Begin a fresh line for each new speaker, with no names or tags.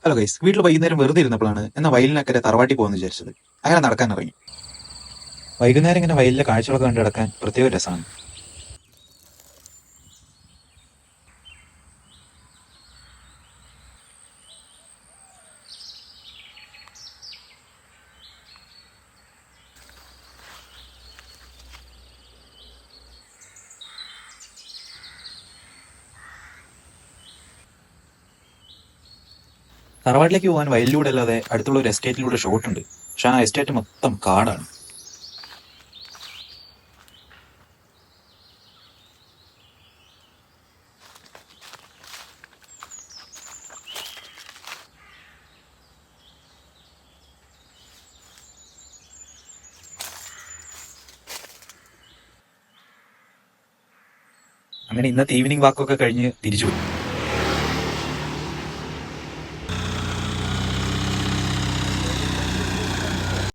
Hello guys, വീട്ടിൽ വൈകുന്നേരം വെറുതെ ഇരുന്നപ്പോഴാണ് എന്നാൽ വയലിനക്കരെ തറവാട്ടി പോകുമെന്ന് വിചാരിച്ചത്. അങ്ങനെ നടക്കാൻ ഇറങ്ങി. വൈകുന്നേരം ഇങ്ങനെ വയലിലെ കാഴ്ചകളൊക്കെ കണ്ടു കിടക്കാൻ പ്രത്യേക രസമാണ്. തറവാട്ടിലേക്ക് പോകാൻ വയലിലൂടെ അല്ലാതെ അടുത്തുള്ള ഒരു എസ്റ്റേറ്റിലൂടെ ഷോട്ട് ഉണ്ട്. പക്ഷെ ആ എസ്റ്റേറ്റ് മൊത്തം കാടാണ്. അങ്ങനെ ഇന്നത്തെ ഈവനിങ് വാക്കൊക്കെ കഴിഞ്ഞ് തിരിച്ചു പോയി.